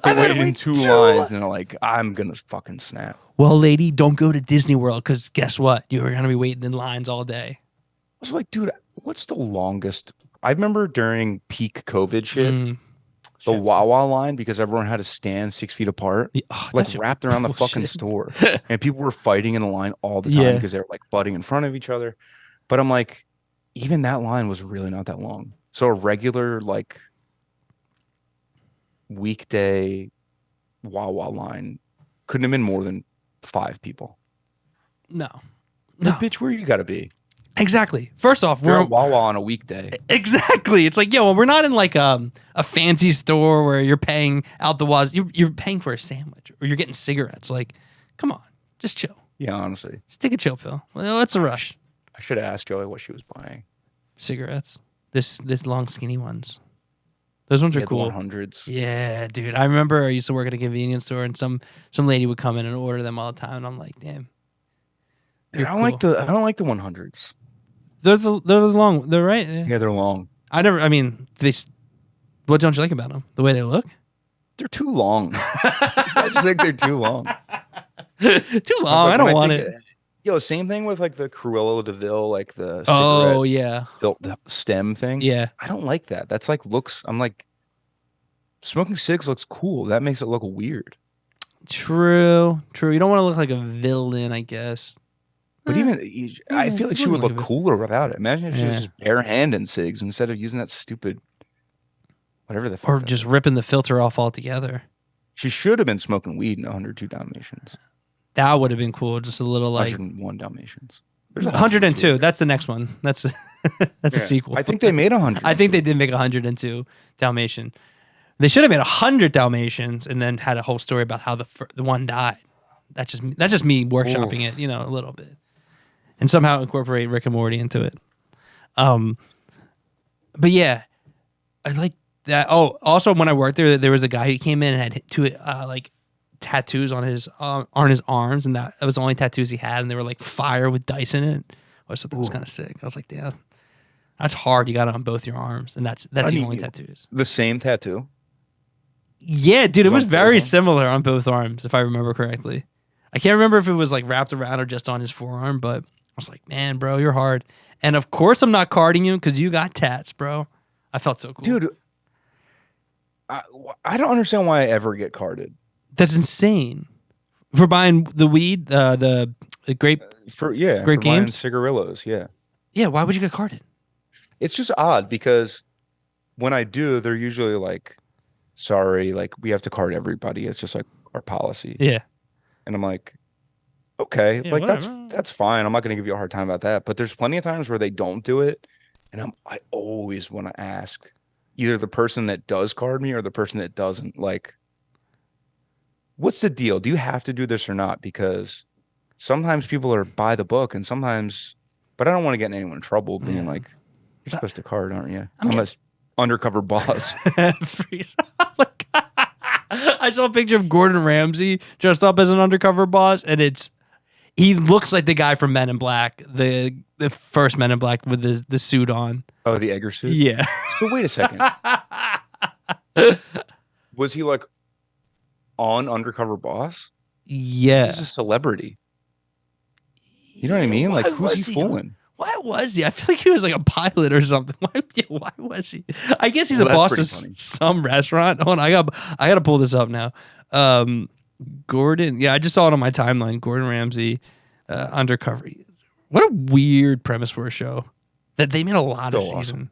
had to waited in wait two too long. lines, and I'm like, "I'm gonna fucking snap." Well, lady, don't go to Disney World because guess what? You're gonna be waiting in lines all day. I was like, "Dude, what's the longest?" I remember during peak COVID shit, Mm, the chef kiss. Wawa line because everyone had to stand 6 feet apart, Yeah, oh, like that shit was wrapped around the fucking bullshit. store, and people were fighting in the line all the time Yeah. because they were like butting in front of each other. But I'm like, even that line was really not that long. So a regular like weekday Wawa line couldn't have been more than 5 people. No. Like, No. bitch, where you gotta be? Exactly. First off, You're we're at Wawa on a weekday. exactly. It's like, yeah, well, we're not in like a fancy store where you're paying out the waz. You're paying for a sandwich or you're getting cigarettes. Like, come on, just chill. Yeah, honestly. Just take a chill pill. Well, what's a rush? I should have asked Joey what she was buying. Cigarettes. This long skinny ones. Those ones are Yeah, the cool. 100s. Yeah, dude. I remember I used to work at a convenience store and some lady would come in and order them all the time. And I'm like, damn, Dude, you're cool. I don't like the 100s. They're long. They're right. Yeah. Yeah, they're long. I never. I mean, what don't you like about them? The way they look. They're too long. I just think they're too long. Too I was long. like, I when don't want think, it. Yo, same thing with like the Cruella de Vil, like the cigarette Oh yeah, the stem thing. yeah. I don't like that. That's like looks. I'm like, smoking cigs looks cool. That makes it look weird. True, true. You don't want to look like a villain, I guess. But Eh, I yeah, feel like she looking would like a look villain. cooler without it. Imagine if she was Yeah, just barehanded cigs instead of using that stupid whatever the or fuck that just is. ripping the filter off altogether. She should have been smoking weed in 102 Dalmatians. That would have been cool. Just a little like 101 Dalmatians. There's 102. 102. That's the next one. That's that's a Yeah. sequel. I think they made I think 102. they did make 102 Dalmatian. They should have made 100 Dalmatians and then had a whole story about how the one died. That's just me workshopping Oof. it, a little bit, and somehow incorporate Rick and Morty into it. Um, but yeah, I like that. Oh, also when I worked there was a guy who came in and had two like tattoos on his arms, and that was the only tattoos he had, and they were like fire with dice in it. I thought that was Ooh. kind of sick. I was like, damn, that's hard. You got it on both your arms, and that's I the mean, only tattoos. the same tattoo. Yeah, dude, it Was was on both very arms? similar on both arms, if I remember correctly. I can't remember if it was like wrapped around or just on his forearm, but I was like, man, bro, you're hard. And of course, I'm not carding you because you got tats, bro. I felt so cool. Dude, I, I don't understand why I ever get carded. That's insane. For buying the weed, the grape For grape buying games. cigarillos, yeah. Yeah, why would you get carded? It's just odd because when I do, they're usually like, sorry, like we have to card everybody. It's just like our policy. Yeah. And I'm like, okay, Yeah, like whatever. that's fine. I'm not gonna give you a hard time about that. But there's plenty of times where they don't do it, and I always want to ask either the person that does card me or the person that doesn't. Like, what's the deal? Do you have to do this or not? Because sometimes people are by the book, and sometimes, but I don't want to get anyone in trouble being Yeah. like, you're supposed to card, aren't you? I'm I'm getting- a undercover boss. I saw a picture of Gordon Ramsay dressed up as an undercover boss, and he looks like the guy from Men in Black, the first Men in Black with the suit on. Oh, the Egger suit. Yeah. So wait a second. Was he like on undercover boss? Yeah. This is a celebrity. You know what I mean? Like, Why who's was he fooling? Why was he? I feel like he was like a pilot or something. Why was he? I guess he's Well, a that's boss pretty of funny. some restaurant. Hold on, I got to pull this up now. Gordon, yeah, I just saw it on my timeline. Gordon Ramsay, undercover. What a weird premise for a show that they made a lot of So awesome. season.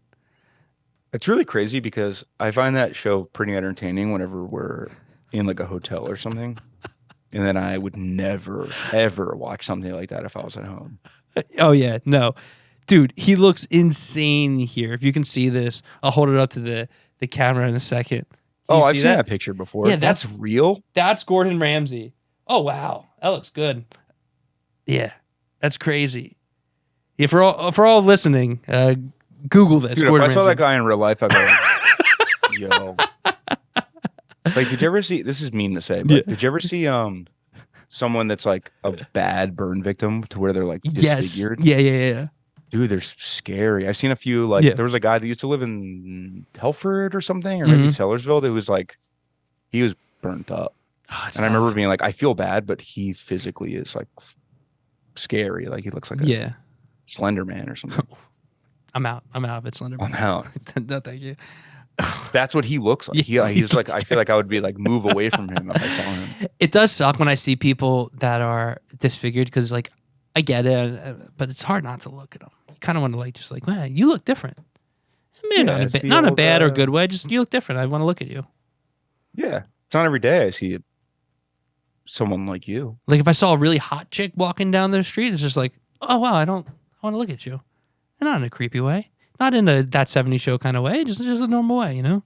It's really crazy because I find that show pretty entertaining whenever we're in like a hotel or something. And then I would never, ever watch something like that if I was at home. Oh yeah, no, dude, he looks insane here. If you can see this, I'll hold it up to the camera in a second. Can you I've see seen that picture before. Yeah, that's real. That's Gordon Ramsay. Oh wow, that looks good. Yeah, that's crazy. Yeah, for all listening, Google this. Dude, Gordon if I saw Ramsay. that guy in real life, I'd be like, yo. Like, did you ever see? This is mean to say, Yeah. but did you ever see someone that's like a bad burn victim to where they're like Yes. disfigured? Yeah. Dude, they're scary. I've seen a few. Like, Yeah. there was a guy that used to live in Telford or something, or maybe Hmm. Sellersville. That was like he was burnt up, Oh, it's and I remember tough. being like, I feel bad, but he physically is like scary. Like he looks like a Yeah. Slender Man or something. I'm out. I'm out of it, I'm Slenderman. out. No, thank you. That's what he looks like. Yeah, he He's like, looks I feel like I would be like move away from him if I saw him. It does suck when I see people that are disfigured because, like, I get it, but it's hard not to look at them. You kind of want to, like, just like, man, you look different. Maybe Yeah, it's the not in a old, bad or good way. Just you look different. I want to look at you. yeah. It's not every day I see someone like you. Like, if I saw a really hot chick walking down the street, it's just like, oh wow, I want to look at you, and not in a creepy way, not in a that '70s show kind of way, just a normal way, you know.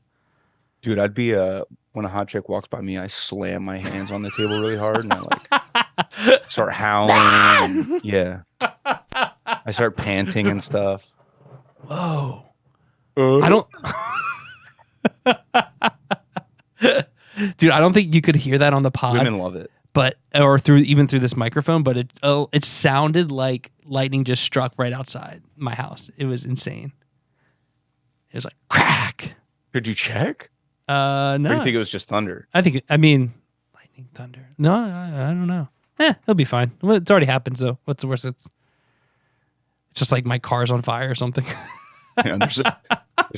Dude, I'd be when a hot chick walks by me, I slam my hands on the table really hard and I like start howling and yeah. I start panting and stuff. Whoa. I don't. Dude, I don't think you could hear that on the pod. Women love it. But or through this microphone, but it sounded like lightning just struck right outside my house. It was insane. It was like crack. Could you check? No. Or do you think it was just thunder? I mean, lightning, thunder. No, I don't know. It'll be fine. Well, it's already happened, so what's the worst? It's just like my car's on fire or something. Yeah, there's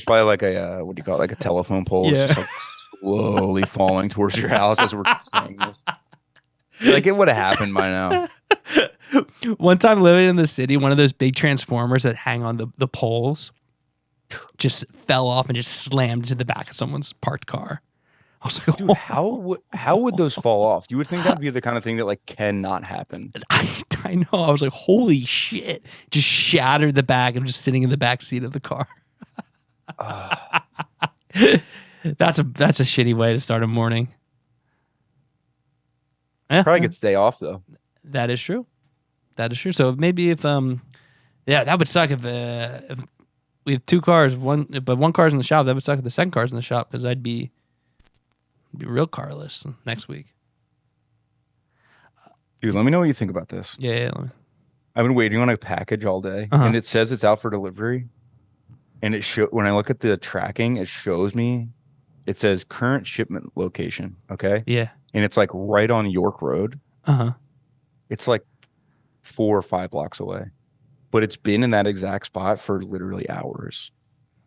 probably like a what do you call it? Like a telephone pole. Yeah. It's just like slowly falling towards your house as we're saying this. Like it would have happened by now. One time living in the city, one of those big transformers that hang on the poles just fell off and just slammed into the back of someone's parked car. I was like, Dude, how would those fall off? You would think that'd be the kind of thing that like cannot happen. I know. I was like, holy shit. Just shattered the back. I'm just sitting in the back seat of the car. That's a shitty way to start a morning. Probably gets the day off though. That is true. So maybe if that would suck if we have two cars, one car's in the shop. That would suck if the second car's in the shop because I'd be real carless next week. Dude, let me know what you think about this. Yeah. I've been waiting on a package all day, and it says it's out for delivery. And when I look at the tracking, it shows me. It says current shipment location. Okay. Yeah. And it's like right on York Road. It's like 4 or 5 blocks away, but it's been in that exact spot for literally hours.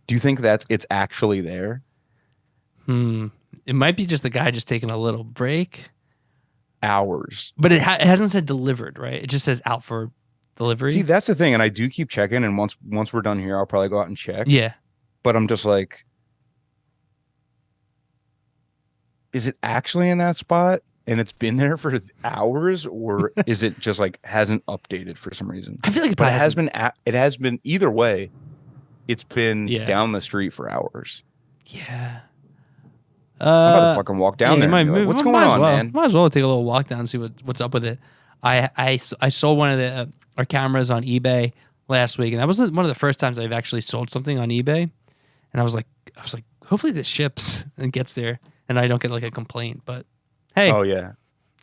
Do you think it's actually there? It might be just the guy just taking a little break. Hours. But it hasn't said delivered, right? It just says out for delivery. See, that's the thing. And I do keep checking. And once we're done here, I'll probably go out and check. Yeah. But I'm just like, is it actually in that spot? And it's been there for hours, or is it just like hasn't updated for some reason? I feel like it has been. It has been either way. It's been down the street for hours. Yeah. I'm about to fucking walk down there. What's going on, man? Might as well take a little walk down and see what's up with it. I sold one of our cameras on eBay last week, and that was one of the first times I've actually sold something on eBay. And I was like, hopefully this ships and gets there, and I don't get like a complaint. But hey, oh yeah,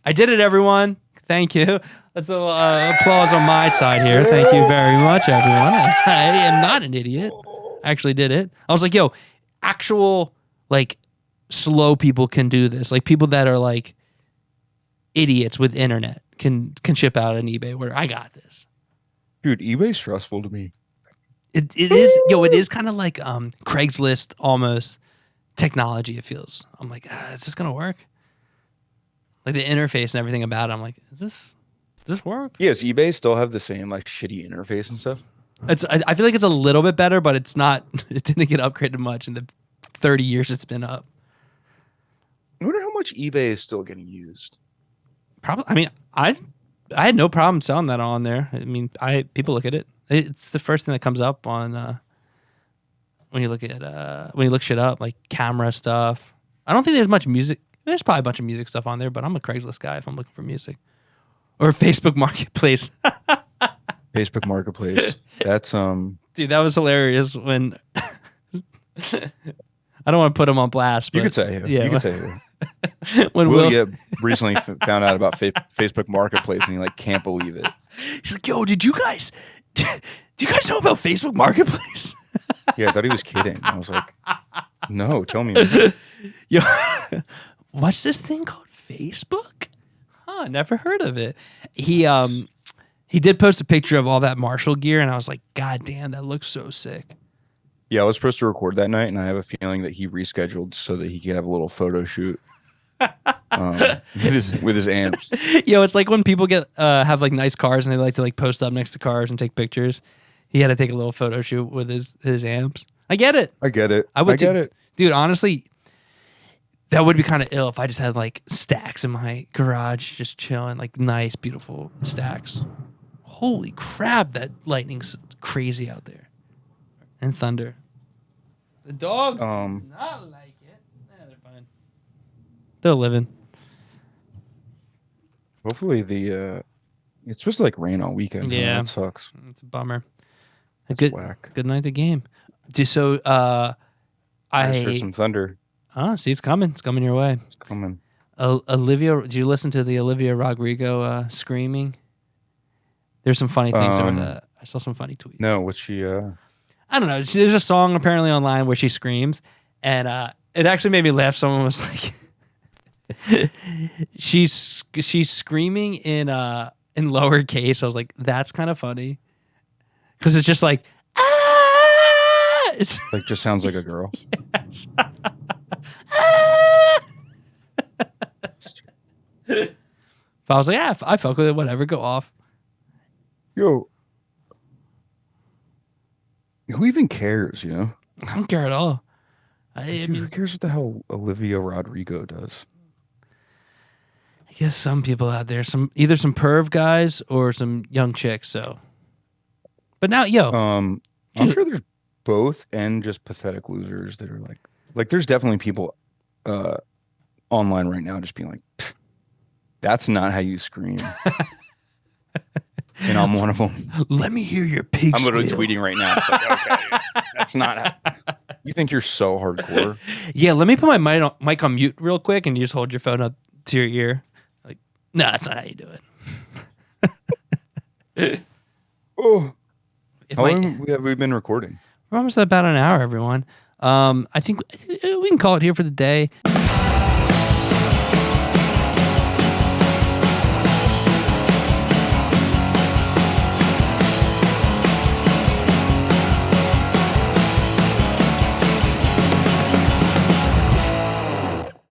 I did it, everyone. Thank you. That's a little applause on my side here. Thank you very much, everyone. I am not an idiot. I actually did it. I was like, yo, actual like slow people can do this. Like people that are like idiots with internet can ship out on eBay where I got this. Dude, eBay's stressful to me. It is, it is kind of like Craigslist almost technology, it feels. I'm like, is this gonna work? Like the interface and everything about it, I'm like, does this work? Yeah, does eBay still have the same like shitty interface and stuff? I feel like it's a little bit better, but it's not. It didn't get upgraded much in the 30 years it's been up. I wonder how much eBay is still getting used. Probably. I mean, I had no problem selling that on there. I mean, people look at it. It's the first thing that comes up on when you look shit up, like camera stuff. I don't think there's much music. There's probably a bunch of music stuff on there, but I'm a Craigslist guy if I'm looking for music. Or Facebook Marketplace. Facebook Marketplace. That's Dude, that was hilarious when I don't want to put him on blast, but you could say who. yeah, You could say who. When Will Will, recently found out about Facebook Marketplace, and he like can't believe it. he's like, "Yo, do you guys know about Facebook Marketplace?" Yeah, I thought he was kidding. I was like, no, tell me more. Yo, what's this thing called Facebook? Huh, never heard of it. He did post a picture of all that Marshall gear, and I was like, God damn, that looks so sick. Yeah, I was supposed to record that night, and I have a feeling that he rescheduled so that he could have a little photo shoot with his amps. Yo, it's like when people get have like nice cars and they like to like post up next to cars and take pictures. He had to take a little photo shoot with his amps. I get it. I get it. I would get it. Dude, honestly, that would be kind of ill if I just had like stacks in my garage just chilling, like nice, beautiful stacks. Holy crap, that lightning's crazy out there. And thunder. The dogs do not like it. Nah, they're fine. They're living. Hopefully it's supposed to like rain all weekend. Yeah. That sucks. It's a bummer. That's whack. Good night, the game. So I heard some thunder. Oh, see, it's coming. It's coming your way. It's coming. Olivia, did you listen to the Olivia Rodrigo screaming? There's some funny things over that. I saw some funny tweets. No, what's she? I don't know. There's a song apparently online where she screams, and it actually made me laugh. Someone was like, she's screaming in lowercase. I was like, that's kind of funny because it's just like, ah! It's like just sounds like a girl. Yes. But I was like, yeah, I fuck with it. Whatever, go off. Yo, who even cares? You know, I don't care at all. I mean, who cares what the hell Olivia Rodrigo does? I guess some people out there, either some perv guys or some young chicks. So, but now, I'm sure there's both and just pathetic losers that are like there's definitely people online right now just being like, that's not how you scream. And I'm one of them. Let me hear your pig I'm literally squeal. tweeting right now. It's like, okay, that's not how. You think you're so hardcore? Yeah, let me put my mic on mute real quick, and you just hold your phone up to your ear. Like, no, that's not how you do it. Oh, how long have we been recording? We're almost at about an hour, everyone. I think we can call it here for the day.